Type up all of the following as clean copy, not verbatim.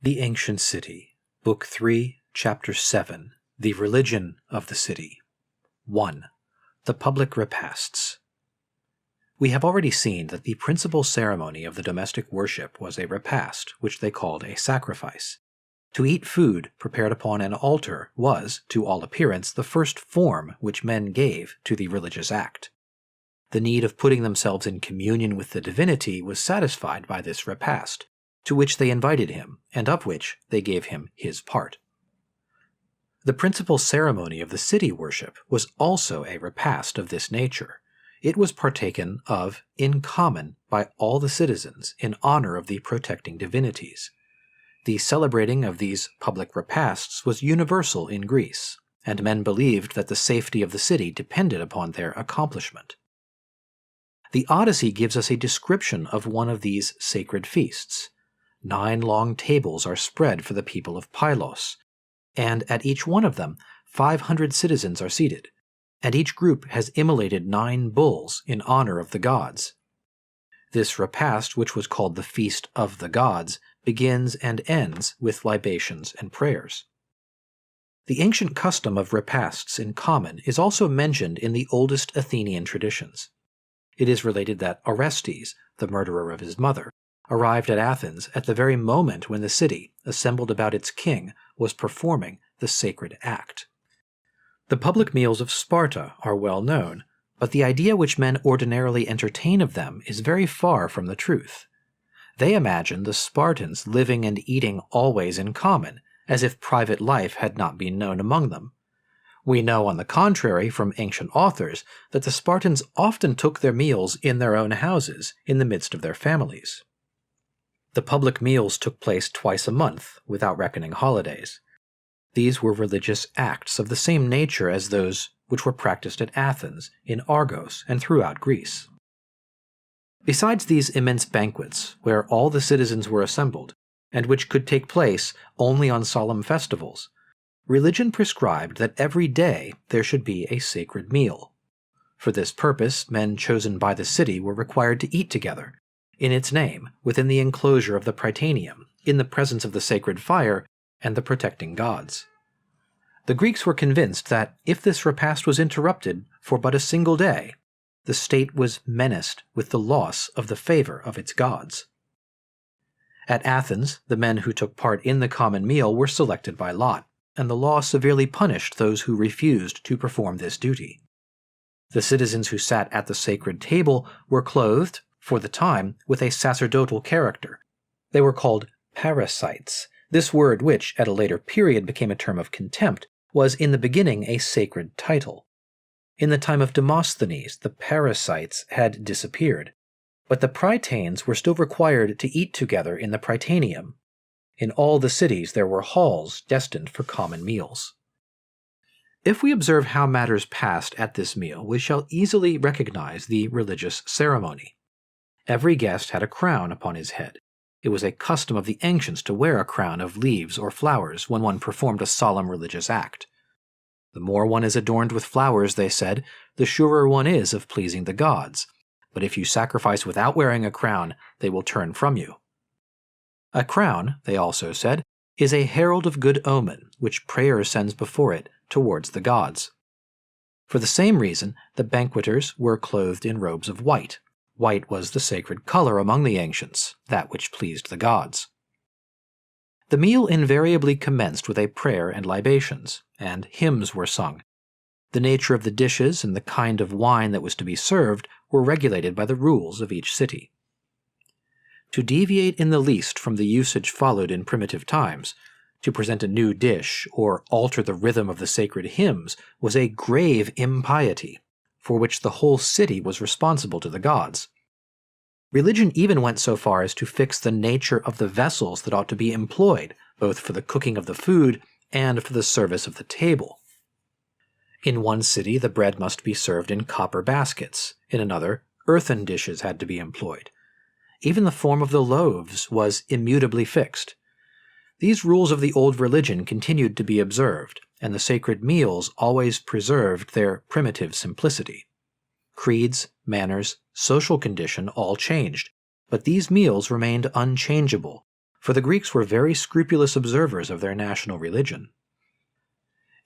The Ancient City, Book 3, Chapter 7, The Religion of the City. 1. The Public Repasts. We have already seen that the principal ceremony of the domestic worship was a repast, which they called a sacrifice. To eat food prepared upon an altar was, to all appearance, the first form which men gave to the religious act. The need of putting themselves in communion with the divinity was satisfied by this repast, to which they invited him, and of which they gave him his part. The principal ceremony of the city worship was also a repast of this nature. It was partaken of in common by all the citizens in honor of the protecting divinities. The celebrating of these public repasts was universal in Greece, and men believed that the safety of the city depended upon their accomplishment. The Odyssey gives us a description of one of these sacred feasts. 9 long tables are spread for the people of Pylos, and at each one of them 500 citizens are seated, and each group has immolated 9 bulls in honor of the gods. This repast, which was called the Feast of the Gods, begins and ends with libations and prayers. The ancient custom of repasts in common is also mentioned in the oldest Athenian traditions. It is related that Orestes, the murderer of his mother, arrived at Athens at the very moment when the city, assembled about its king, was performing the sacred act. The public meals of Sparta are well known, but the idea which men ordinarily entertain of them is very far from the truth. They imagine the Spartans living and eating always in common, as if private life had not been known among them. We know, on the contrary, from ancient authors, that the Spartans often took their meals in their own houses, in the midst of their families. The public meals took place twice a month, without reckoning holidays. These were religious acts of the same nature as those which were practiced at Athens, in Argos, and throughout Greece. Besides these immense banquets, where all the citizens were assembled, and which could take place only on solemn festivals, religion prescribed that every day there should be a sacred meal. For this purpose, men chosen by the city were required to eat together, in its name, within the enclosure of the Prytaneum, in the presence of the sacred fire and the protecting gods. The Greeks were convinced that if this repast was interrupted for but a single day, the state was menaced with the loss of the favor of its gods. At Athens, the men who took part in the common meal were selected by lot, and the law severely punished those who refused to perform this duty. The citizens who sat at the sacred table were clothed, for the time, with a sacerdotal character. They were called parasites. This word, which at a later period became a term of contempt, was in the beginning a sacred title. In the time of Demosthenes, the parasites had disappeared, but the Prytanes were still required to eat together in the Prytaneum. In all the cities there were halls destined for common meals. If we observe how matters passed at this meal, we shall easily recognize the religious ceremony. Every guest had a crown upon his head. It was a custom of the ancients to wear a crown of leaves or flowers when one performed a solemn religious act. The more one is adorned with flowers, they said, the surer one is of pleasing the gods, but if you sacrifice without wearing a crown, they will turn from you. A crown, they also said, is a herald of good omen, which prayer sends before it towards the gods. For the same reason, the banqueters were clothed in robes of white. White was the sacred color among the ancients, that which pleased the gods. The meal invariably commenced with a prayer and libations, and hymns were sung. The nature of the dishes and the kind of wine that was to be served were regulated by the rules of each city. To deviate in the least from the usage followed in primitive times, to present a new dish or alter the rhythm of the sacred hymns, was a grave impiety, for which the whole city was responsible to the gods. Religion even went so far as to fix the nature of the vessels that ought to be employed, both for the cooking of the food and for the service of the table. In one city the bread must be served in copper baskets, in another earthen dishes had to be employed. Even the form of the loaves was immutably fixed. These rules of the old religion continued to be observed, and the sacred meals always preserved their primitive simplicity. Creeds, manners, social condition all changed, but these meals remained unchangeable, for the Greeks were very scrupulous observers of their national religion.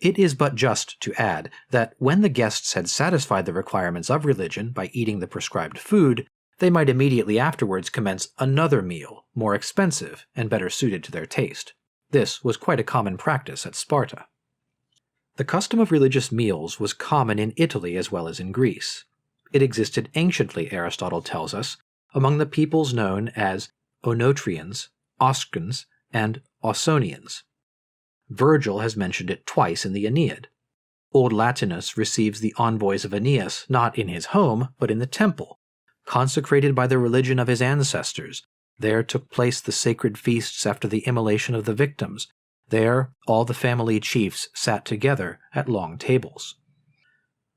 It is but just to add that when the guests had satisfied the requirements of religion by eating the prescribed food, they might immediately afterwards commence another meal, more expensive and better suited to their taste. This was quite a common practice at Sparta. The custom of religious meals was common in Italy as well as in Greece. It existed anciently, Aristotle tells us, among the peoples known as Onotrians, Oscans, and Ausonians. Virgil has mentioned it twice in the Aeneid. Old Latinus receives the envoys of Aeneas not in his home, but in the temple, consecrated by the religion of his ancestors. There took place the sacred feasts after the immolation of the victims. There all the family chiefs sat together at long tables.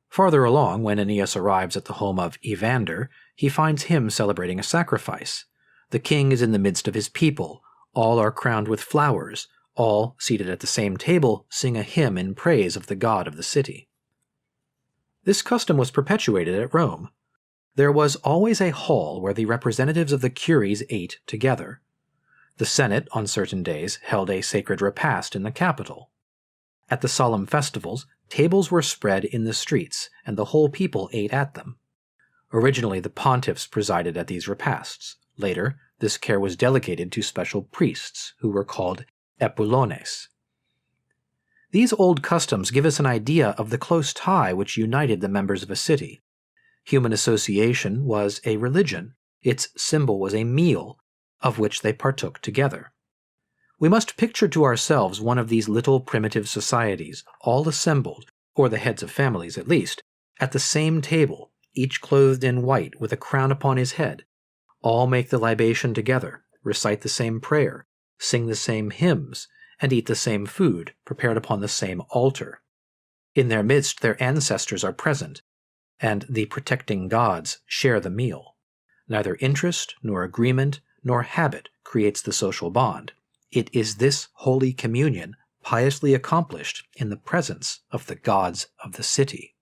Farther along, when Aeneas arrives at the home of Evander, he finds him celebrating a sacrifice. The king is in the midst of his people. All are crowned with flowers. All, seated at the same table, sing a hymn in praise of the god of the city. This custom was perpetuated at Rome. There was always a hall where the representatives of the curies ate together. The Senate, on certain days, held a sacred repast in the Capitol. At the solemn festivals, tables were spread in the streets, and the whole people ate at them. Originally, the pontiffs presided at these repasts. Later, this care was delegated to special priests, who were called epulones. These old customs give us an idea of the close tie which united the members of a city. Human association was a religion. Its symbol was a meal, of which they partook together. We must picture to ourselves one of these little primitive societies, all assembled, or the heads of families at least, at the same table, each clothed in white with a crown upon his head. All make the libation together, recite the same prayer, sing the same hymns, and eat the same food prepared upon the same altar. In their midst their ancestors are present, and the protecting gods share the meal. Neither interest, nor agreement, nor habit creates the social bond. It is this holy communion piously accomplished in the presence of the gods of the city.